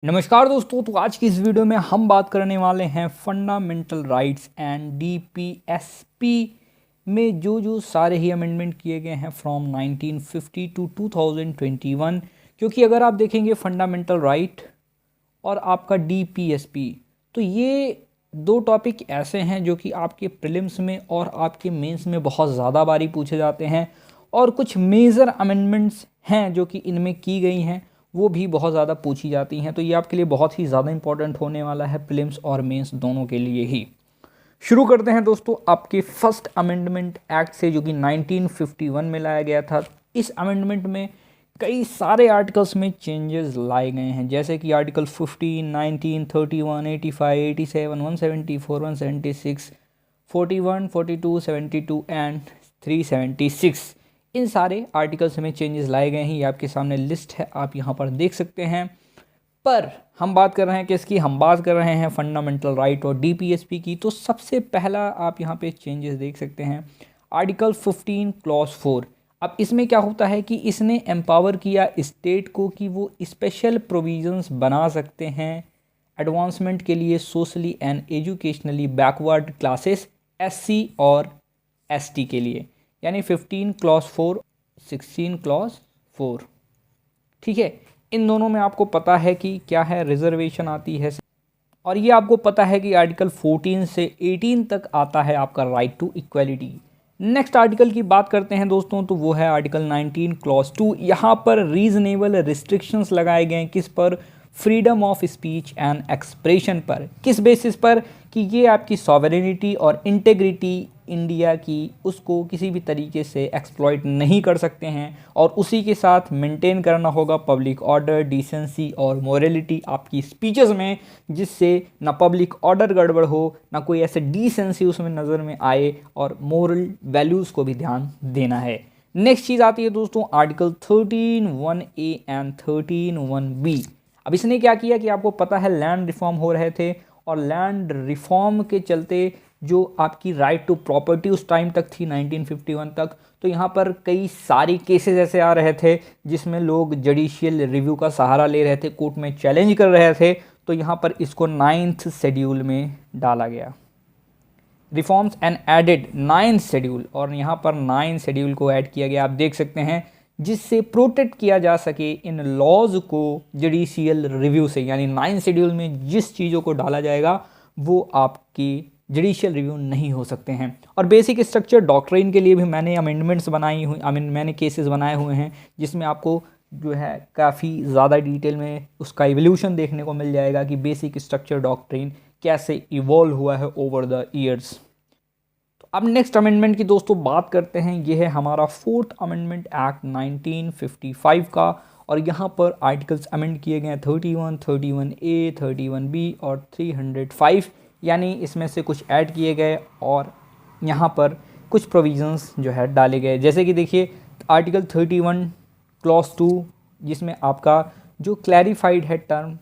नमस्कार दोस्तों। तो आज की इस वीडियो में हम बात करने वाले हैं फंडामेंटल राइट्स एंड डीपीएसपी में जो सारे ही अमेंडमेंट किए गए हैं फ्रॉम 1950 टू 2021। क्योंकि अगर आप देखेंगे फंडामेंटल राइट और आपका डीपीएसपी, तो ये दो टॉपिक ऐसे हैं जो कि आपके प्रीलिम्स में और आपके मेंस में बहुत ज़्यादा बारी पूछे जाते हैं, और कुछ मेजर अमेंडमेंट्स हैं जो कि इनमें की गई हैं, वो भी बहुत ज़्यादा पूछी जाती हैं। तो ये आपके लिए बहुत ही ज़्यादा इंपॉर्टेंट होने वाला है, प्रीलिम्स और मेंस दोनों के लिए ही। शुरू करते हैं दोस्तों आपके फर्स्ट अमेंडमेंट एक्ट से, जो कि 1951 में लाया गया था। इस अमेंडमेंट में कई सारे आर्टिकल्स में चेंजेस लाए गए हैं, जैसे कि आर्टिकल 15, 19, 31, 85, 87, 174, 176, 41, 42, 72 एंड 376। इन सारे आर्टिकल्स में चेंजेस लाए गए हैं। ये आपके सामने लिस्ट है, आप यहाँ पर देख सकते हैं। पर हम बात कर रहे हैं किसकी? हम बात कर रहे हैं फंडामेंटल राइट और डीपीएसपी की। तो सबसे पहला आप यहाँ पे चेंजेस देख सकते हैं, आर्टिकल 15 क्लॉज 4। अब इसमें क्या होता है कि इसने एम्पावर किया स्टेट को कि वो स्पेशल प्रोविजंस बना सकते हैं एडवांसमेंट के लिए socially and educationally backward classes, SC और एसटी के लिए। यानी 15 क्लॉज 4, 16 क्लॉज 4। ठीक है, इन दोनों में आपको पता है कि क्या है, रिजर्वेशन आती है। और ये आपको पता है कि आर्टिकल 14 से 18 तक आता है आपका right to equality. Next article की बात करते हैं दोस्तों, तो वो है आर्टिकल 19 क्लॉज 2। यहाँ पर रीजनेबल रिस्ट्रिक्शंस लगाए गए हैं, किस पर? Freedom of speech and expression पर। किस बेसिस पर? कि ये आपकी सॉवरेनिटी और इंटेग्रिटी इंडिया की, उसको किसी भी तरीके से एक्सप्लॉइट नहीं कर सकते हैं, और उसी के साथ मेंटेन करना होगा पब्लिक ऑर्डर, डिसेंसी और मोरलिटी आपकी स्पीचेस में, जिससे ना पब्लिक ऑर्डर गड़बड़ हो, ना कोई ऐसे डिसेंसी उसमें नज़र में आए, और मोरल वैल्यूज़ को भी ध्यान देना है। नेक्स्ट चीज़ आती है दोस्तों आर्टिकल 13(1)(a) एंड 13(1)(b). अब इसने क्या किया कि आपको पता है लैंड रिफॉर्म हो रहे थे, और लैंड रिफॉर्म के चलते जो आपकी राइट टू प्रॉपर्टी उस टाइम तक थी 1951 तक, तो यहाँ पर कई सारी केसेस ऐसे आ रहे थे जिसमें लोग जुडिशियल रिव्यू का सहारा ले रहे थे, कोर्ट में चैलेंज कर रहे थे। तो यहाँ पर इसको 9th शेड्यूल में डाला गया, reforms and added 9th schedule, और यहाँ पर 9th शेड्यूल को ऐड किया गया, आप देख सकते हैं, जिससे प्रोटेक्ट किया जा सके इन लॉज को जुडिशियल रिव्यू से। यानी 9th शेड्यूल में जिस चीज़ों को डाला जाएगा वो आपकी जुडिशियल रिव्यू नहीं हो सकते हैं। और बेसिक स्ट्रक्चर डॉक्ट्रिन के लिए भी मैंने अमेंडमेंट्स बनाई हुई, मैंने केसेस बनाए हुए हैं, जिसमें आपको जो है काफ़ी ज़्यादा डिटेल में उसका इवोल्यूशन देखने को मिल जाएगा कि बेसिक स्ट्रक्चर डॉक्ट्रिन कैसे इवॉल्व हुआ है ओवर द ईयर्स। तो अब नेक्स्ट अमेंडमेंट की दोस्तों बात करते हैं। ये है हमारा 4th अमेंडमेंट एक्ट 1955 का, और यहाँ पर आर्टिकल्स अमेंड किए गए हैं 31, 31A, 31B और 305। यानी इसमें से कुछ ऐड किए गए, और यहाँ पर कुछ प्रोविजंस जो है डाले गए। जैसे कि देखिए आर्टिकल 31 क्लॉज 2, जिसमें आपका जो क्लैरिफाइड है टर्म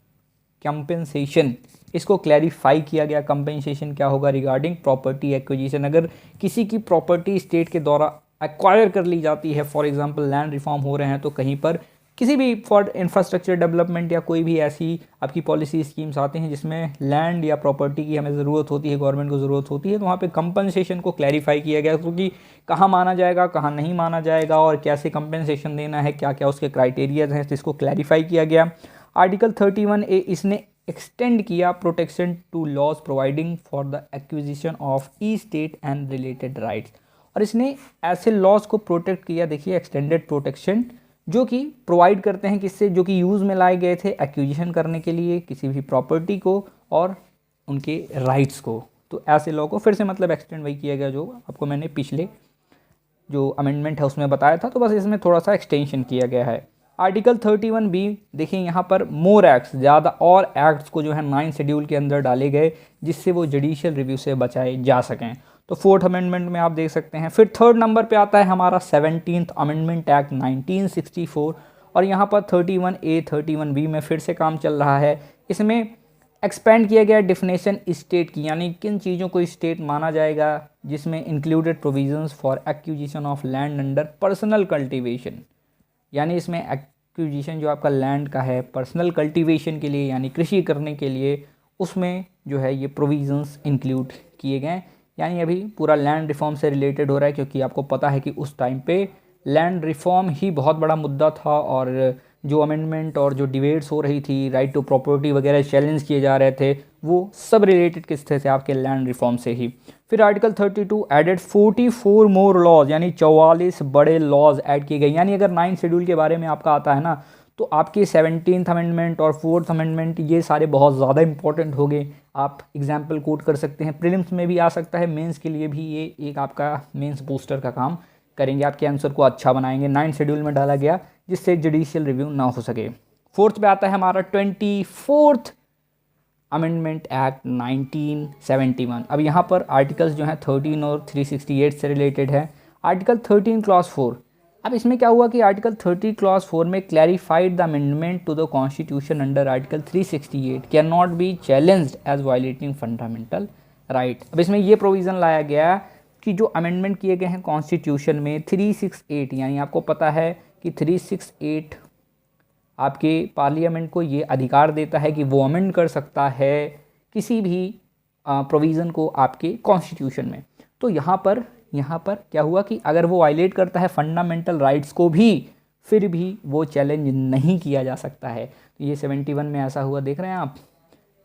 कंपेंसेशन, इसको क्लैरिफाई किया गया। कंपेंसेशन क्या होगा? Regarding property acquisition. अगर किसी की प्रॉपर्टी स्टेट के द्वारा एक्वायर कर ली जाती है, फॉर एग्जांपल लैंड रिफॉर्म हो रहे हैं, तो कहीं पर किसी भी फॉर इंफ्रास्ट्रक्चर डेवलपमेंट या कोई भी ऐसी आपकी पॉलिसी स्कीम्स आते हैं जिसमें लैंड या प्रॉपर्टी की हमें ज़रूरत होती है, गवर्नमेंट को ज़रूरत होती है, तो वहाँ पे कंपनसेशन को क्लैरिफाई किया गया, क्योंकि कहाँ माना जाएगा, कहाँ नहीं माना जाएगा, और कैसे कंपनसेशन देना है, क्या क्या उसके क्राइटेरियाज हैं, तो इसको क्लैरिफाई किया गया। आर्टिकल 31A इसने एक्सटेंड किया protection to laws providing for the acquisition of estate and related rights, और इसने ऐसे लॉज को प्रोटेक्ट किया। देखिए एक्सटेंडेड प्रोटेक्शन जो कि प्रोवाइड करते हैं, किससे? जो कि यूज़ में लाए गए थे एक्विजिशन करने के लिए किसी भी प्रॉपर्टी को और उनके राइट्स को। तो ऐसे लॉ को फिर से मतलब एक्सटेंड वही किया गया जो आपको मैंने पिछले जो अमेंडमेंट है उसमें बताया था, तो बस इसमें थोड़ा सा एक्सटेंशन किया गया है। आर्टिकल 31B देखिए यहाँ पर मोर एक्ट्स, ज़्यादा और एक्ट्स को जो है 9th शेड्यूल के अंदर डाले गए, जिससे वो जुडिशियल रिव्यू से बचाए जा सकें। तो 4th अमेंडमेंट में आप देख सकते हैं। फिर 3rd नंबर पे आता है हमारा 17th अमेंडमेंट एक्ट 1964, और यहाँ पर 31A 31B में फिर से काम चल रहा है। इसमें एक्सपेंड किया गया डेफिनेशन स्टेट की, यानी किन चीज़ों को स्टेट माना जाएगा, जिसमें included provisions for acquisition of land under personal cultivation. यानी इसमें एक्विजिशन जो आपका लैंड का है पर्सनल कल्टीवेशन के लिए यानी कृषि करने के लिए, उसमें जो है ये प्रोविजंस इंक्लूड किए गए हैं। यानी अभी पूरा लैंड रिफॉर्म से रिलेटेड हो रहा है, क्योंकि आपको पता है कि उस टाइम पे लैंड रिफॉर्म ही बहुत बड़ा मुद्दा था, और जो अमेंडमेंट और जो डिबेट्स हो रही थी, राइट टू प्रॉपर्टी वगैरह चैलेंज किए जा रहे थे, वो सब रिलेटेड किस थे से आपके लैंड रिफॉर्म से ही। फिर आर्टिकल 32 एडेड 44 मोर लॉज, यानी 44 बड़े लॉज ऐड किए गए। यानी अगर 9 शेड्यूल के बारे में आपका आता है ना, तो आपके 17th अमेंडमेंट और 4th अमेंडमेंट ये सारे बहुत ज़्यादा इंपॉर्टेंट हो गए। आप एग्जाम्पल कोट कर सकते हैं, प्रीलिम्स में भी आ सकता है, मेंस के लिए भी ये एक आपका मेंस बूस्टर का काम करेंगे, आपके आंसर को अच्छा बनाएंगे। 9 शेड्यूल में डाला गया जिससे जुडिशियल रिव्यू ना हो सके। 4th पे आता है हमारा 24th अमेंडमेंट एक्ट 1971। अब यहाँ पर आर्टिकल्स जो हैं 13 और 368 से रिलेटेड है। आर्टिकल 13 क्लॉज 4, अब इसमें क्या हुआ कि आर्टिकल 30 क्लॉज 4 में clarified the amendment to the constitution under article 368 cannot be challenged as violating fundamental right. अब इसमें ये प्रोविज़न लाया गया कि जो अमेंडमेंट किए गए हैं कॉन्स्टिट्यूशन में 368, यानी आपको पता है कि 368 आपके पार्लियामेंट को ये अधिकार देता है कि वो अमेंड कर सकता है किसी भी प्रोविज़न को आपके कॉन्स्टिट्यूशन में। तो यहाँ पर क्या हुआ कि अगर वो वायलेट करता है फंडामेंटल राइट्स को भी, फिर भी वो चैलेंज नहीं किया जा सकता है। तो ये 71 में ऐसा हुआ, देख रहे हैं आप।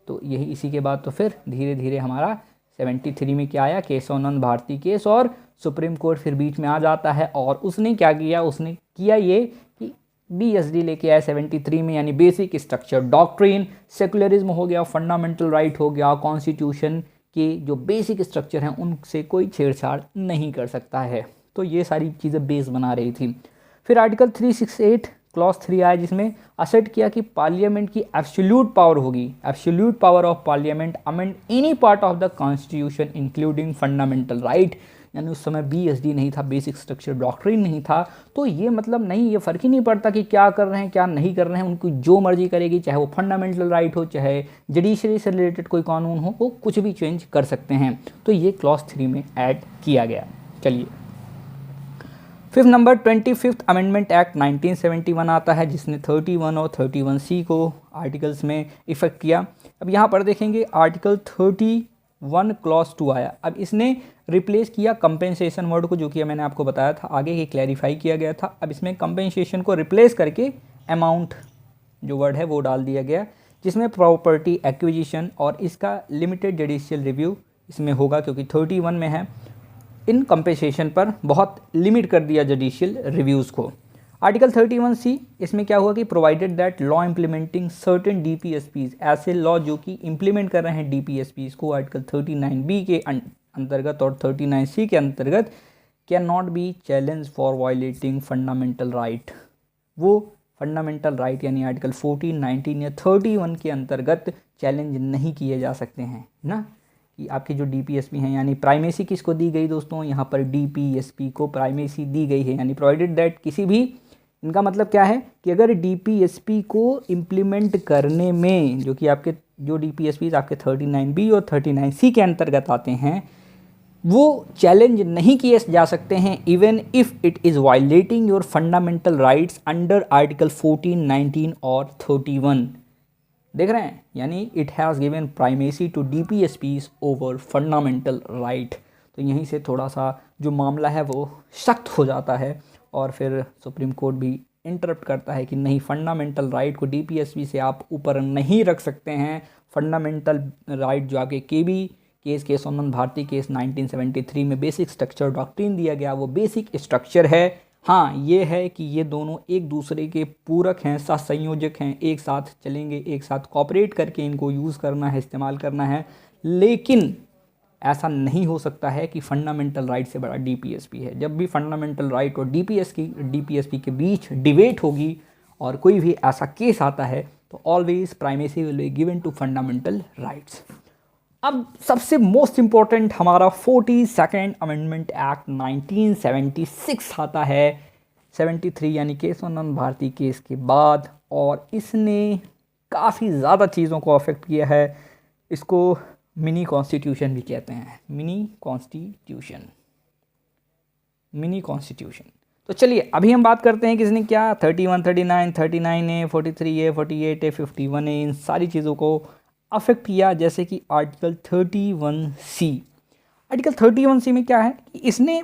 तो यही इसी के बाद तो फिर धीरे धीरे हमारा 73 में क्या आया, केशवानंद भारती केस, और सुप्रीम कोर्ट फिर बीच में आ जाता है। और उसने क्या किया, उसने किया ये कि BSD लेके आया 73 में, यानी बेसिक स्ट्रक्चर डॉक्ट्रिन। सेकुलरिज्म हो गया, फंडामेंटल राइट हो गया, कॉन्स्टिट्यूशन के जो बेसिक स्ट्रक्चर हैं उनसे कोई छेड़छाड़ नहीं कर सकता है। तो ये सारी चीज़ें बेस बना रही थी। फिर आर्टिकल 368 क्लॉज 3 आया, जिसमें असेट किया कि पार्लियामेंट की एब्सोल्यूट पावर होगी, absolute power of parliament amend any part of the constitution including fundamental right. यानी उस समय BSD नहीं था, बेसिक स्ट्रक्चर डॉक्ट्रिन नहीं था। तो ये मतलब नहीं, ये फ़र्क ही नहीं पड़ता कि क्या कर रहे हैं क्या नहीं कर रहे हैं, उनको जो मर्जी करेगी, चाहे वो फंडामेंटल राइट हो, चाहे जुडिशरी से रिलेटेड कोई कानून हो, वो कुछ भी चेंज कर सकते हैं। तो ये क्लॉज 3 में ऐड किया गया। चलिए 5th number 25th amendment act 1971 आता है, जिसने 31 और 31C को आर्टिकल्स में इफ़ेक्ट किया। अब यहाँ पर देखेंगे आर्टिकल 31 क्लॉज 2 आया। अब इसने रिप्लेस किया कंपेंसेशन वर्ड को, जो कि मैंने आपको बताया था आगे कि क्लैरिफाई किया गया था। अब इसमें कंपेंसेशन को रिप्लेस करके अमाउंट जो वर्ड है वो डाल दिया गया, जिसमें प्रॉपर्टी एक्विजिशन और इसका लिमिटेड जुडिशियल रिव्यू इसमें होगा, क्योंकि 31 में है। इन कंपेंसेशन पर बहुत लिमिट कर दिया जुडिशियल रिव्यूज़ को। आर्टिकल 31C, इसमें क्या हुआ कि provided that law implementing certain DPSPs, ऐसे लॉ जो कि इम्प्लीमेंट कर रहे हैं DPSPs को आर्टिकल 39B के अंतर्गत और 39C के अंतर्गत, can not be challenge for violating fundamental right. वो फंडामेंटल राइट यानी आर्टिकल 14, 19 या 31 के अंतर्गत चैलेंज नहीं किए जा सकते हैं ना। कि आपके जो DPSP हैं, यानी प्राइमेसी किसको दी गई दोस्तों, यहाँ पर DPSP को प्राइमेसी दी गई है। यानी प्रोवाइडेड दैट किसी भी, इनका मतलब क्या है कि अगर DPSP को इम्प्लीमेंट करने में, जो कि आपके जो DPSP आपके 39B और 39C के अंतर्गत आते हैं, वो चैलेंज नहीं किए जा सकते हैं even if it is violating your fundamental rights under article 14, 19 और 31। देख रहे हैं, यानी it has given primacy to DPSPs over fundamental right. तो यहीं से थोड़ा सा जो मामला है वो सख्त हो जाता है, और फिर सुप्रीम कोर्ट भी इंटरप्ट करता है कि नहीं, फंडामेंटल राइट को DPSP से आप ऊपर नहीं रख सकते हैं। फंडामेंटल राइट जो आपके KB case, Kesavananda Bharati case 1973 में बेसिक स्ट्रक्चर डॉक्ट्रिन दिया गया, वो बेसिक स्ट्रक्चर है। हाँ, ये है कि ये दोनों एक दूसरे के पूरक हैं, साथ संयोजक हैं, एक साथ चलेंगे, एक साथ कॉपरेट करके इनको यूज़ करना है, इस्तेमाल करना है। लेकिन ऐसा नहीं हो सकता है कि फंडामेंटल राइट से बड़ा DPSP है। जब भी फंडामेंटल राइट और DPSP के बीच डिबेट होगी और कोई भी ऐसा केस आता है, तो always primacy will be given to fundamental rights. अब सबसे मोस्ट इम्पॉर्टेंट हमारा 42nd अमेंडमेंट एक्ट 1976 आता है 73, यानी केशवानंद भारती केस के बाद, और इसने काफ़ी ज़्यादा चीज़ों को अफेक्ट किया है। इसको मिनी कॉन्स्टिट्यूशन भी कहते हैं, मिनी कॉन्स्टिट्यूशन। तो चलिए अभी हम बात करते हैं किसने क्या 31, 39, 39A, 43A, 48A, 51A इन सारी चीज़ों को अफेक्ट किया, जैसे कि आर्टिकल 31C। आर्टिकल 31C में क्या है कि इसने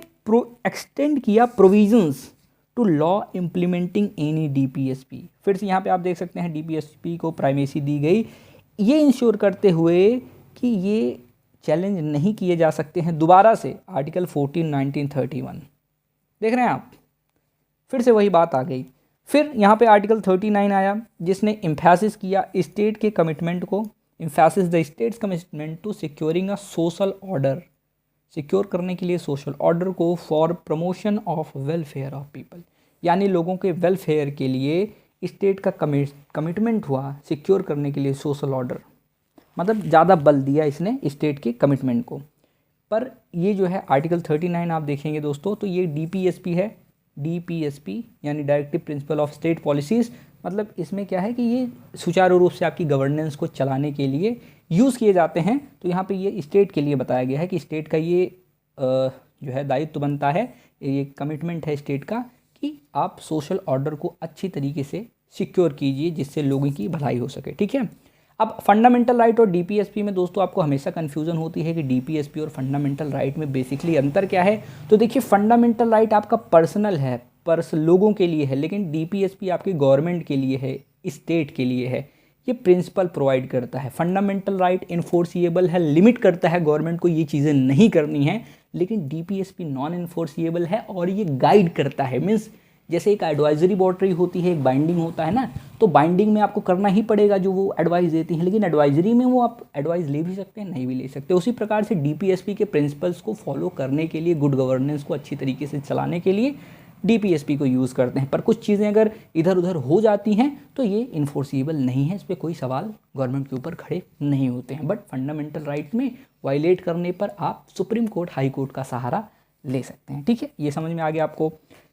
एक्सटेंड किया provisions to law implementing any DPSP। फिर से यहाँ पे आप देख सकते हैं DPSP को प्राइमेसी दी गई, ये इंश्योर करते हुए कि ये चैलेंज नहीं किए जा सकते हैं दोबारा से। आर्टिकल 14, 1931 देख रहे हैं आप, फिर से वही बात आ गई। फिर यहाँ पे आर्टिकल 39 आया जिसने एम्फेसिस किया स्टेट के कमिटमेंट को, emphasis the state's commitment to securing a social order, secure करने के लिए सोशल ऑर्डर को, for promotion of welfare of people, यानी लोगों के वेलफेयर के लिए स्टेट का कमिटमेंट हुआ सिक्योर करने के लिए सोशल ऑर्डर, मतलब ज़्यादा बल दिया इसने स्टेट के कमिटमेंट को। पर ये जो है आर्टिकल 39 आप देखेंगे दोस्तों तो ये DPSP है, DPSP यानी directive principle of state policies, मतलब इसमें क्या है कि ये सुचारू रूप से आपकी गवर्नेंस को चलाने के लिए यूज़ किए जाते हैं। तो यहाँ पे ये स्टेट के लिए बताया गया है कि स्टेट का ये जो है दायित्व बनता है, ये कमिटमेंट है स्टेट का कि आप सोशल ऑर्डर को अच्छी तरीके से सिक्योर कीजिए जिससे लोगों की भलाई हो सके, ठीक है। अब फंडामेंटल राइट और DPSP में दोस्तों आपको हमेशा कन्फ्यूज़न होती है कि DPSP और फंडामेंटल राइट में बेसिकली अंतर क्या है। तो देखिए फंडामेंटल राइट आपका पर्सनल है, लोगों के लिए है, लेकिन DPSP आपके गवर्नमेंट के लिए है, स्टेट के लिए है। ये प्रिंसिपल प्रोवाइड करता है। फंडामेंटल राइट इन्फोर्सिएबल है, लिमिट करता है गवर्नमेंट को ये चीज़ें नहीं करनी है, लेकिन DPSP नॉन इन्फोर्सिएबल है और ये गाइड करता है। मीन्स जैसे एक एडवाइजरी बॉडी होती है, एक बाइंडिंग होता है ना, तो बाइंडिंग में आपको करना ही पड़ेगा जो वो एडवाइस देती हैं, लेकिन एडवाइजरी में वो आप एडवाइस ले भी सकते हैं, नहीं भी ले सकते। उसी प्रकार से DPSP के प्रिंसिपल्स को फॉलो करने के लिए, गुड गवर्नेंस को अच्छी तरीके से चलाने के लिए DPSP को यूज़ करते हैं। पर कुछ चीज़ें अगर इधर उधर हो जाती हैं तो ये इन्फोर्सिबल नहीं है, इस पर कोई सवाल गवर्नमेंट के ऊपर खड़े नहीं होते हैं। बट फंडामेंटल राइट में वायलेट करने पर आप सुप्रीम कोर्ट, हाई कोर्ट का सहारा ले सकते हैं, ठीक है। ये समझ में आ गया आपको।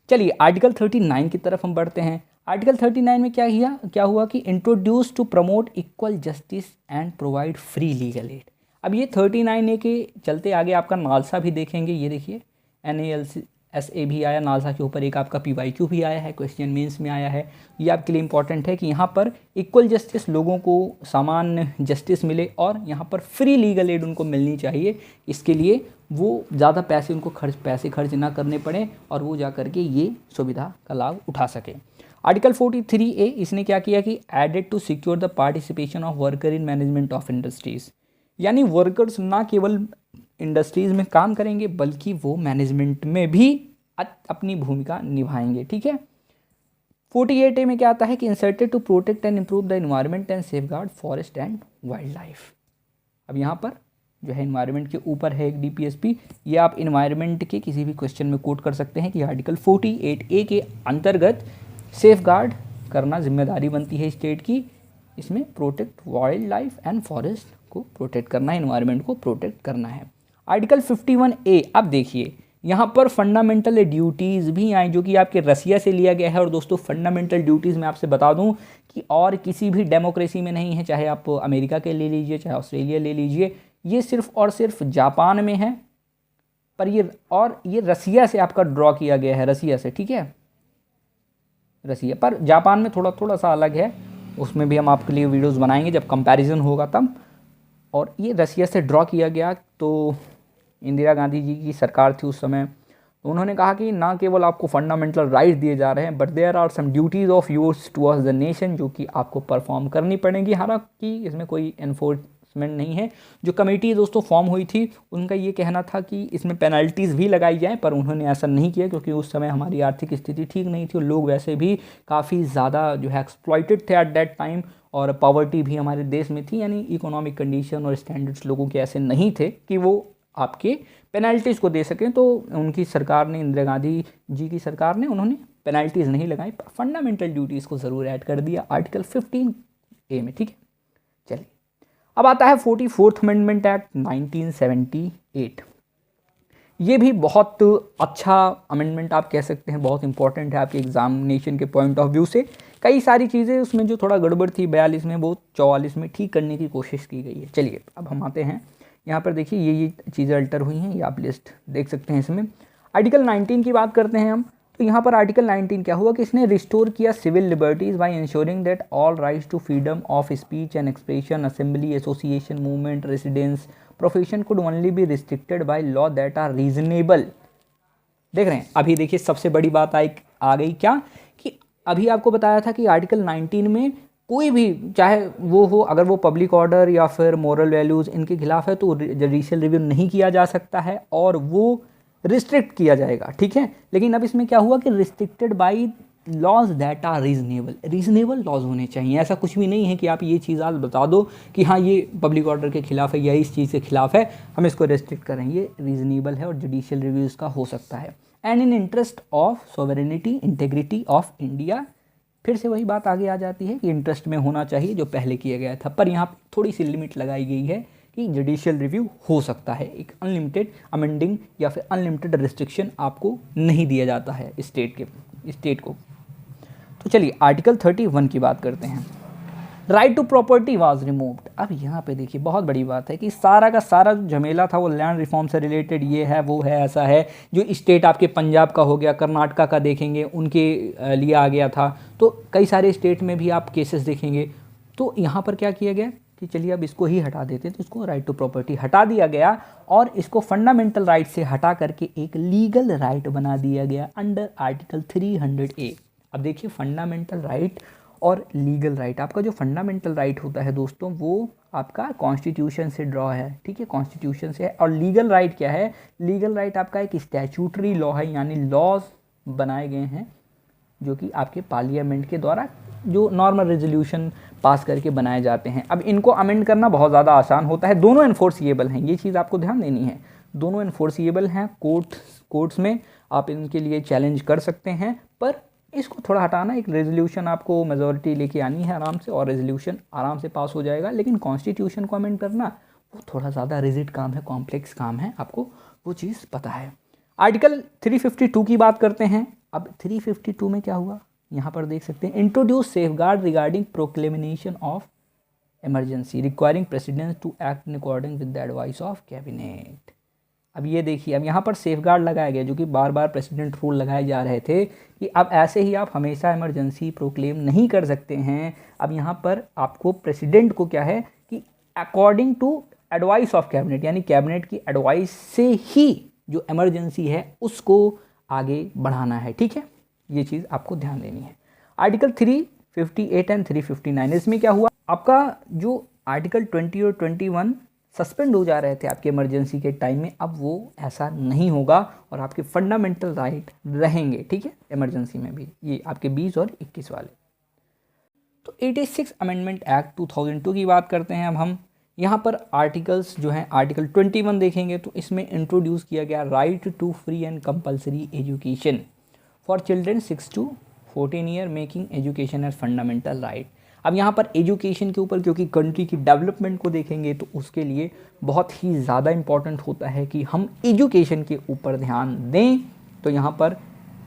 चलिए आर्टिकल 39 की तरफ हम बढ़ते हैं। आर्टिकल 39 में क्या हुआ कि introduce to promote equal justice and provide free legal aid. अब ये 39A के चलते आगे आपका नालसा भी देखेंगे, ये देखिए NALSA भी आया, नालसा के ऊपर एक आपका PYQ भी आया है, क्वेश्चन मीन्स में आया है। ये आपके लिए इंपॉर्टेंट है कि यहाँ पर इक्वल जस्टिस, लोगों को समान जस्टिस मिले और यहाँ पर फ्री लीगल एड उनको मिलनी चाहिए। इसके लिए वो ज़्यादा पैसे उनको पैसे खर्च ना करने पड़े और वो जा करके ये सुविधा का लाभ उठा सके। आर्टिकल 43A इसने क्या किया कि added to secure the participation of worker in management of industries, यानी वर्कर्स ना केवल इंडस्ट्रीज़ में काम करेंगे बल्कि वो मैनेजमेंट में भी अपनी भूमिका निभाएंगे, ठीक है। 48A में क्या आता है कि inserted to protect and improve the environment and safeguard forest and wildlife. अब यहाँ पर जो है एनवायरनमेंट के ऊपर है एक DPSP, ये आप एनवायरनमेंट के किसी भी क्वेश्चन में कोट कर सकते हैं कि आर्टिकल 48A के अंतर्गत सेफगार्ड करना जिम्मेदारी बनती है स्टेट की। इसमें protect wild life and forest को प्रोटेक्ट करना है, एनवायरनमेंट को प्रोटेक्ट करना है। आर्टिकल 51A, अब देखिए यहाँ पर फंडामेंटल ड्यूटीज़ भी आई जो कि आपके रसिया से लिया गया है। और दोस्तों फंडामेंटल ड्यूटीज़ मैं आपसे बता दूँ कि और किसी भी डेमोक्रेसी में नहीं है, चाहे आप अमेरिका के ले लीजिए, चाहे ऑस्ट्रेलिया ले लीजिए, ये सिर्फ और सिर्फ जापान में है। पर ये रसिया से आपका ड्रॉ किया गया है, रसिया से, ठीक है, रसिया। पर जापान में थोड़ा सा अलग है, उसमें भी हम आपके लिए वीडियोस बनाएंगे जब कंपैरिजन होगा तब। और ये रसिया से ड्रॉ किया गया, तो इंदिरा गांधी जी की सरकार थी उस समय, तो उन्होंने कहा कि ना केवल आपको फंडामेंटल राइट्स दिए जा रहे हैं but there are some duties of yours towards the nation, जो कि आपको परफॉर्म करनी पड़ेंगी। हालांकि इसमें कोई एनफोर्समेंट नहीं है। जो कमेटी दोस्तों फॉर्म हुई थी उनका ये कहना था कि इसमें पेनल्टीज़ भी लगाई जाएँ, पर उन्होंने ऐसा नहीं किया क्योंकि उस समय हमारी आर्थिक स्थिति ठीक नहीं थी और लोग वैसे भी काफ़ी ज़्यादा जो है एक्सप्लॉइटेड थे एट दैट टाइम, और पावर्टी भी हमारे देश में थी, यानी इकोनॉमिक कंडीशन और स्टैंडर्ड्स लोगों के ऐसे नहीं थे कि वो आपके पेनल्टीज़ को दे सकें। तो उनकी सरकार ने, इंदिरा गांधी जी की सरकार ने, उन्होंने पेनल्टीज़ नहीं लगाई, पर फंडामेंटल ड्यूटीज़ को ज़रूर ऐड कर दिया आर्टिकल 15A में, ठीक है। चलिए अब आता है 44th अमेंडमेंट एक्ट 1978। ये भी बहुत अच्छा अमेंडमेंट आप कह सकते हैं, बहुत इंपॉर्टेंट है आपके एग्जामिनेशन के पॉइंट ऑफ व्यू से। कई सारी चीज़ें उसमें जो थोड़ा गड़बड़ थी 42 में, वो 44 में ठीक करने की कोशिश की गई है। चलिए अब हम आते हैं यहाँ पर, देखिए ये चीज़ें अल्टर हुई हैं, ये आप लिस्ट देख सकते हैं इसमें। आर्टिकल 19 की बात करते हैं हम। तो यहाँ पर आर्टिकल 19 क्या हुआ कि इसने रिस्टोर किया civil liberties by ensuring that all rights to freedom of speech and expression, assembly, association, movement, residence, profession could only be restricted by law that are reasonable. देख रहे हैं, अभी देखिए सबसे बड़ी बात आ गई क्या कि अभी आपको बताया था कि आर्टिकल 19 में कोई भी चाहे वो हो, अगर वो पब्लिक ऑर्डर या फिर मोरल वैल्यूज़ इनके खिलाफ है तो जुडिशियल रिव्यू नहीं किया जा सकता है और वो रिस्ट्रिक्ट किया जाएगा, ठीक है। लेकिन अब इसमें क्या हुआ कि restricted by laws that are reasonable laws होने चाहिए। ऐसा कुछ भी नहीं है कि आप ये चीज़ आज बता दो कि हाँ ये पब्लिक ऑर्डर के खिलाफ है या इस चीज़ के खिलाफ है, हम इसको रिस्ट्रिक्ट करें। ये रीजनेबल है और जुडिशियल रिव्यू इसका हो सकता है। And in interest of sovereignty integrity of India, फिर से वही बात आगे आ जाती है कि इंटरेस्ट में होना चाहिए जो पहले किया गया था, पर यहाँ थोड़ी सी लिमिट लगाई गई है कि जुडिशियल रिव्यू हो सकता है। एक अनलिमिटेड अमेंडिंग या फिर अनलिमिटेड रिस्ट्रिक्शन आपको नहीं दिया जाता है स्टेट को। तो चलिए आर्टिकल 31 की बात करते हैं। Right to property was removed. अब यहाँ पे देखिए बहुत बड़ी बात है कि सारा का सारा जो झमेला था वो लैंड रिफॉर्म से रिलेटेड, ये है वो है ऐसा है। जो स्टेट आपके पंजाब का हो गया, कर्नाटका का देखेंगे उनके लिए आ गया था, तो कई सारे स्टेट में भी आप केसेस देखेंगे। तो यहाँ पर क्या किया गया कि चलिए अब इसको ही हटा देते हैं, तो इसको राइट टू प्रॉपर्टी हटा दिया गया और इसको फंडामेंटल राइट से हटा करके एक लीगल राइट बना दिया गया अंडर आर्टिकल 300A। अब देखिए फंडामेंटल राइट और लीगल राइट, आपका जो फंडामेंटल राइट होता है दोस्तों वो आपका कॉन्स्टिट्यूशन से ड्रॉ है, ठीक है, कॉन्स्टिट्यूशन से है। और लीगल राइट क्या है? लीगल राइट आपका एक स्टैचूटरी लॉ है, यानी लॉज बनाए गए हैं जो कि आपके पार्लियामेंट के द्वारा जो नॉर्मल रेजोल्यूशन पास करके बनाए जाते हैं। अब इनको अमेंड करना बहुत ज़्यादा आसान होता है, दोनों इन्फोर्सिएबल हैं, ये चीज़ आपको ध्यान देनी है। दोनों इन्फोर्सिएबल हैं, कोर्ट्स में आप इनके लिए चैलेंज कर सकते हैं, पर इसको थोड़ा हटाना, एक रेजोल्यूशन आपको मेजॉरिटी लेके आनी है आराम से और रेजोल्यूशन आराम से पास हो जाएगा। लेकिन कॉन्स्टिट्यूशन को अमेंड करना वो थोड़ा ज़्यादा रिजिड काम है, कॉम्प्लेक्स काम है, आपको वो चीज़ पता है। आर्टिकल 352 की बात करते हैं। अब 352 में क्या हुआ यहाँ पर देख सकते हैं, introduce safeguard regarding proclamation of emergency requiring president to act in according with the advice of cabinet. अब ये देखिए, अब यहाँ पर सेफगार्ड लगाया गया, जो कि बार बार प्रेसिडेंट रूल लगाए जा रहे थे कि अब ऐसे ही आप हमेशा इमरजेंसी प्रोक्लेम नहीं कर सकते हैं। अब यहाँ पर आपको प्रेसिडेंट को क्या है कि according to advice of cabinet, यानी कैबिनेट की एडवाइस से ही जो इमरजेंसी है उसको आगे बढ़ाना है, ठीक है, ये चीज़ आपको ध्यान देनी है। आर्टिकल 358 एंड 359, इसमें क्या हुआ, आपका जो आर्टिकल 20 और 21 सस्पेंड हो जा रहे थे आपके इमरजेंसी के टाइम में, अब वो ऐसा नहीं होगा और आपके फंडामेंटल राइट रहेंगे, ठीक है, इमरजेंसी में भी। ये आपके 20 और 21 वाले। तो 86 अमेंडमेंट एक्ट 2002 की बात करते हैं अब हम। यहाँ पर आर्टिकल्स जो हैं, आर्टिकल 21 देखेंगे तो इसमें इंट्रोड्यूस किया गया right to free and compulsory education for children 6 to 14 year, making education as fundamental right. अब यहाँ पर एजुकेशन के ऊपर, क्योंकि कंट्री की डेवलपमेंट को देखेंगे तो उसके लिए बहुत ही ज़्यादा इम्पॉर्टेंट होता है कि हम एजुकेशन के ऊपर ध्यान दें। तो यहाँ पर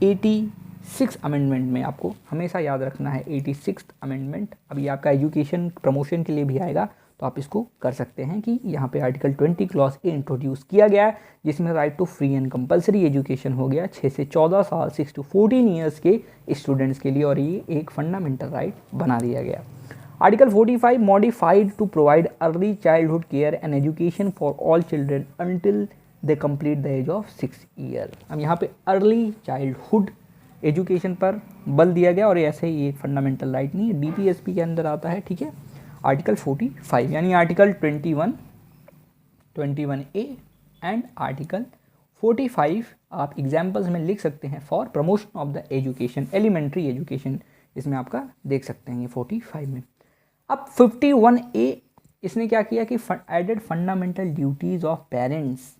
86 अमेंडमेंट में आपको हमेशा याद रखना है 86 अमेंडमेंट। अब ये आपका एजुकेशन प्रमोशन के लिए भी आएगा, तो आप इसको कर सकते हैं कि यहाँ पे आर्टिकल 20 क्लॉज ए इंट्रोड्यूस किया गया, जिसमें right to free and compulsory education हो गया 6 से 14 साल 6 to 14 ईयर्स के स्टूडेंट्स के लिए, और ये एक फंडामेंटल राइट बना दिया गया। Article 45 modified to provide early childhood care and education for all children until they complete the age of 6 year. अब यहाँ पे अर्ली चाइल्डहुड एजुकेशन पर बल दिया गया, और ऐसे ही एक फंडामेंटल राइट नहीं है, DPSP के अंदर आता है, ठीक है। आर्टिकल 45 यानी आर्टिकल 21A एंड आर्टिकल 45 आप एग्जाम्पल्स में लिख सकते हैं for promotion of the education, elementary education, इसमें आपका देख सकते हैं ये 45 में। अब 51A इसने क्या किया कि added fundamental duties of parents.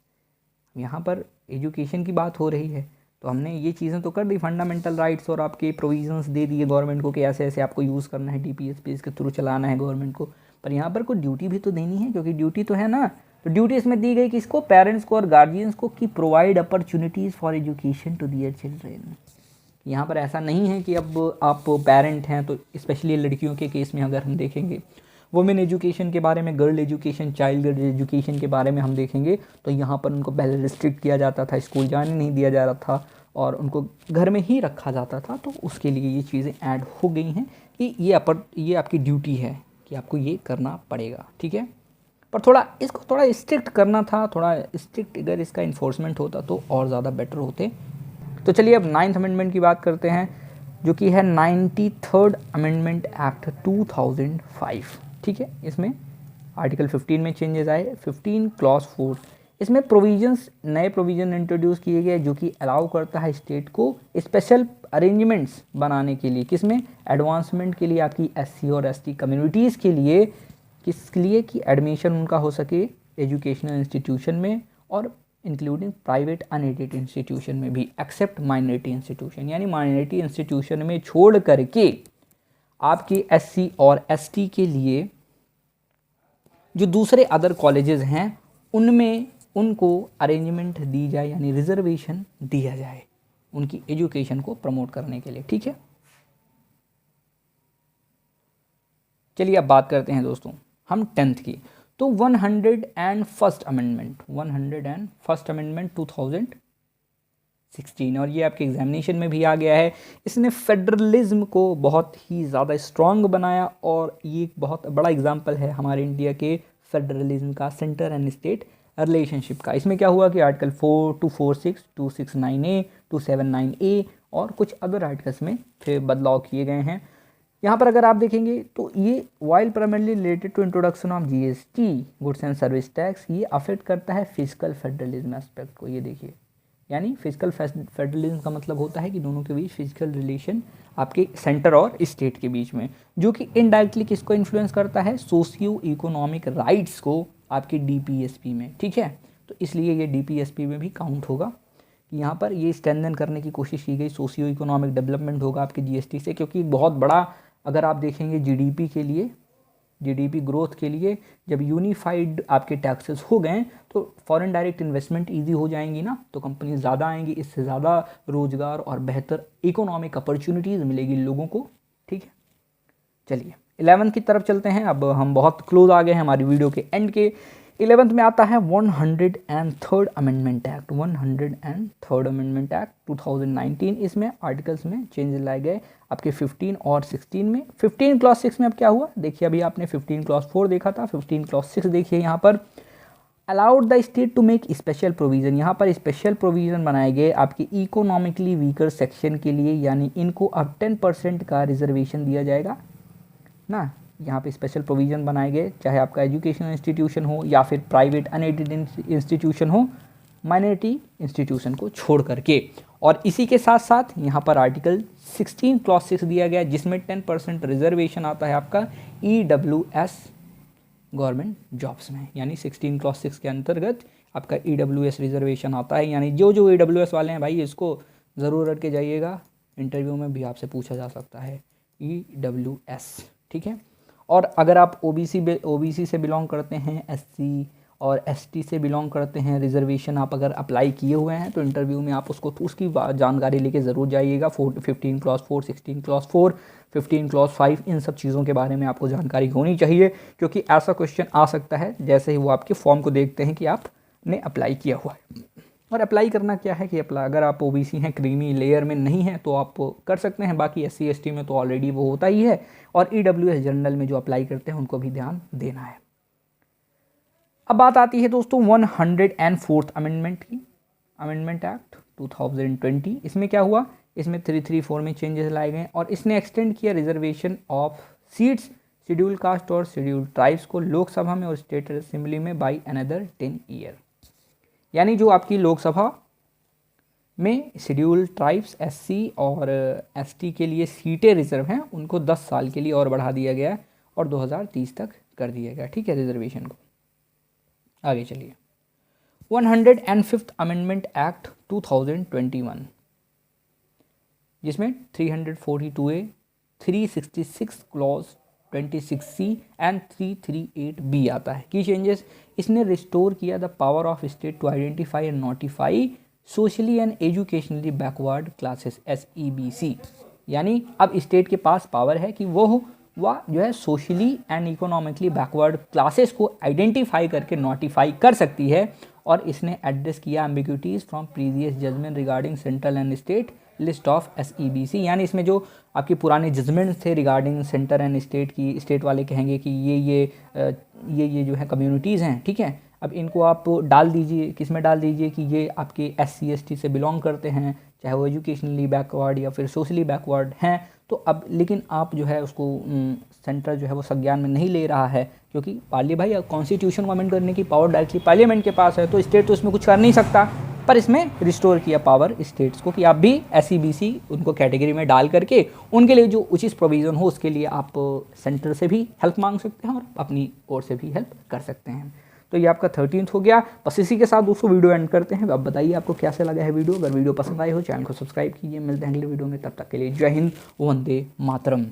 यहाँ पर एजुकेशन की बात हो रही है तो हमने ये चीज़ें तो कर दी, फंडामेंटल राइट्स और आपके प्रोविजंस दे दिए गवर्नमेंट को कि ऐसे ऐसे आपको यूज़ करना है, DPSP के थ्रू चलाना है गवर्नमेंट को, पर यहाँ पर कोई ड्यूटी भी तो देनी है, क्योंकि ड्यूटी तो है ना। तो ड्यूटी इसमें दी गई किसको? पेरेंट्स को और गार्जियंस को, कि provide opportunities for education to their children. यहाँ पर ऐसा नहीं है कि अब आप पेरेंट हैं तो, स्पेशली लड़कियों के केस में अगर हम देखेंगे वुमेन एजुकेशन के बारे में, गर्ल एजुकेशन, चाइल्ड एजुकेशन के बारे में हम देखेंगे तो यहाँ पर उनको पहले रिस्ट्रिक्ट किया जाता था, स्कूल जाने नहीं दिया जा रहा था। और उनको घर में ही रखा जाता था, तो उसके लिए ये चीज़ें ऐड हो गई हैं कि ये आपकी ड्यूटी है कि आपको ये करना पड़ेगा, ठीक है। पर थोड़ा इसको थोड़ा स्ट्रिक्ट करना था, थोड़ा स्ट्रिक्ट अगर इसका इन्फोर्समेंट होता तो और ज़्यादा बेटर होते। तो चलिए अब 9th अमेंडमेंट की बात करते हैं, जो कि है 93rd अमेंडमेंट एक्ट 2005, ठीक है। इसमें आर्टिकल 15 में चेंजेस आए, 15 क्लॉज 4, इसमें प्रोविजंस, नए प्रोविजन इंट्रोड्यूस किए गए जो कि अलाउ करता है स्टेट को स्पेशल अरेंजमेंट्स बनाने के लिए, किसमें, एडवांसमेंट के लिए, आपकी SC और ST कम्युनिटीज़ के लिए, किस लिए कि एडमिशन उनका हो सके एजुकेशनल इंस्टीट्यूशन में, और इंक्लूडिंग प्राइवेट अनएडेड इंस्टीट्यूशन में भी, एक्सेप्ट माइनॉरिटी इंस्टीट्यूशन, यानी माइनॉरिटी इंस्टीट्यूशन में छोड़ करके आपके SC और ST के लिए जो दूसरे अदर कॉलेजेस हैं उनमें उनको अरेंजमेंट दी जाए, यानी रिजर्वेशन दिया जाए उनकी एजुकेशन को प्रमोट करने के लिए, ठीक है। चलिए अब बात करते हैं दोस्तों हम 10th की। तो 101st अमेंडमेंट 2016, और ये आपके एग्जामिनेशन में भी आ गया है। इसने फेडरलिज्म को बहुत ही ज़्यादा स्ट्रॉन्ग बनाया, और ये एक बहुत बड़ा एग्जाम्पल है हमारे इंडिया के फेडरलिज्म का, सेंटर एंड स्टेट रिलेशनशिप का। इसमें क्या हुआ कि आर्टिकल 4-246, 269A, 279A और कुछ अदर आर्टिकल्स में फिर बदलाव किए गए हैं। यहाँ पर अगर आप देखेंगे तो ये while primarily related to introduction of GST, goods and service tax, ये अफेक्ट करता है फिजिकल फेडरलिज्म एस्पेक्ट को। ये देखिए, यानी फिजिकल फेडरलिज्म का मतलब होता है कि दोनों के बीच फिजिकल रिलेशन आपके सेंटर और स्टेट के बीच में, जो कि इनडायरेक्टली किसको इन्फ्लुएंस करता है, सोशियो इकोनॉमिक राइट्स को आपके DPSP में, ठीक है। तो इसलिए ये DPSP में भी काउंट होगा कि यहाँ पर ये स्ट्रेंथन करने की कोशिश की गई, सोशियो इकोनॉमिक डेवलपमेंट होगा आपके GST से, क्योंकि बहुत बड़ा, अगर आप देखेंगे GDP के लिए, GDP ग्रोथ के लिए जब यूनिफाइड आपके टैक्सेस हो गए तो फॉरेन डायरेक्ट इन्वेस्टमेंट इजी हो जाएंगी ना, तो कंपनी ज़्यादा आएंगी, इससे ज़्यादा रोजगार और बेहतर इकोनॉमिक अपॉर्चुनिटीज़ मिलेगी लोगों को, ठीक है। चलिए 11th की तरफ चलते हैं, अब हम बहुत क्लोज आ गए हैं हमारी वीडियो के एंड के। 11th में आता है 103rd amendment act 103rd amendment act 2019। इसमें आर्टिकल्स में चेंजेस लाए गए आपके 15 और 16 में। 15 क्लॉज 6 में अब क्या हुआ, देखिए अभी आपने 15 क्लॉज 4 देखा था, 15 क्लॉज 6 देखिए यहाँ पर, allowed the state to make special provision, यहाँ पर स्पेशल प्रोविज़न बनाए गए आपके इकोनॉमिकली वीकर सेक्शन के लिए, यानी इनको अब 10% का रिजर्वेशन दिया जाएगा ना। यहाँ पे स्पेशल प्रोविज़न बनाए गए, चाहे आपका एजुकेशनल इंस्टीट्यूशन हो या फिर प्राइवेट अनएडेड इंस्टीट्यूशन हो, माइनॉरिटी इंस्टीट्यूशन को छोड़ करके। और इसी के साथ साथ यहाँ पर आर्टिकल 16 क्लॉज 6 दिया गया, जिसमें 10% रिजर्वेशन आता है आपका EWS गवर्नमेंट जॉब्स में, यानी 16 क्लॉज 6 के अंतर्गत आपका EWS रिजर्वेशन आता है। यानी जो EWS वाले हैं भाई, इसको ज़रूर रट के जाइएगा, इंटरव्यू में भी आपसे पूछा जा सकता है EWS, ठीक है। और अगर आप OBC से बिलोंग करते हैं, SC और ST से बिलोंग करते हैं, रिजर्वेशन आप अगर अप्लाई किए हुए हैं, तो इंटरव्यू में आप उसकी जानकारी लेके ज़रूर जाइएगा। 15 क्लॉज 4, 16 क्लॉज 4, 15 क्लॉज 5, इन सब चीज़ों के बारे में आपको जानकारी होनी चाहिए, क्योंकि ऐसा क्वेश्चन आ सकता है जैसे ही वो आपके फॉर्म को देखते हैं कि आपने अप्लाई किया हुआ है। और अप्लाई करना क्या है कि अगर आप OBC हैं, क्रीमी लेयर में नहीं है, तो आप कर सकते हैं, बाकी SC ST में तो ऑलरेडी वो होता ही है, और EWS जनरल में जो अप्लाई करते हैं उनको भी ध्यान देना है। अब बात आती है दोस्तों 104th अमेंडमेंट की, अमेंडमेंट एक्ट 2020। इसमें क्या हुआ, इसमें 334 में चेंजेस लाए गए, और इसने एक्सटेंड किया reservation of seats schedule caste और शेड्यूल ट्राइब्स को लोकसभा में और स्टेट असेंबली में बाई अनदर 10 ईयर। यानी जो आपकी लोकसभा में शेड्यूल ट्राइब्स, SC और ST के लिए सीटें रिजर्व हैं, उनको 10 साल के लिए और बढ़ा दिया गया और 2030 तक कर दिया गया, ठीक है, रिजर्वेशन को। आगे चलिए 105th अमेंडमेंट एक्ट 2021, जिसमें 342A, 366 clause 26C and 338B आता है। की चेंजेस, इसने रिस्टोर किया the power of state to identify and notify socially and educationally backward classes SEBC। यानी अब स्टेट के पास पावर है कि वो वह जो है socially and economically backward classes को आइडेंटिफाई करके नोटिफाई कर सकती है। और इसने एड्रेस किया ambiguities from previous judgement regarding central and state list of SEBC, यानी इसमें जो आपके पुराने जजमेंट्स थे रिगार्डिंग सेंटर एंड स्टेट की, स्टेट वाले कहेंगे कि ये जो है कम्युनिटीज़ हैं, ठीक है, अब इनको आप डाल दीजिए, किस में डाल दीजिए कि ये आपके SC ST से बिलोंग करते हैं, चाहे वो एजुकेशनली बैकवर्ड या फिर सोशली बैकवर्ड हैं। तो अब लेकिन आप जो है उसको सेंटर जो है वो संज्ञान में नहीं ले रहा है, क्योंकि भाई कॉन्स्टिट्यूशन को अमेंड करने की पावर डायरेक्टली पार्लियामेंट के पास है, तो स्टेट तो इसमें कुछ कर नहीं सकता। पर इसमें रिस्टोर किया पावर स्टेट्स को कि आप भी SEBC उनको कैटेगरी में डाल करके उनके लिए जो उचित प्रोविज़न हो उसके लिए आप सेंटर से भी हेल्प मांग सकते हैं और अपनी ओर से भी हेल्प कर सकते हैं। तो ये आपका 13th हो गया। बस इसी के साथ दोस्तों वीडियो एंड करते हैं। अब बताइए आपको कैसे लगा है वीडियो। अगर वीडियो पसंद आई हो चैनल को सब्सक्राइब कीजिए। मिलते हैं अगले वीडियो में, तब तक के लिए जय हिंद, वंदे मातरम।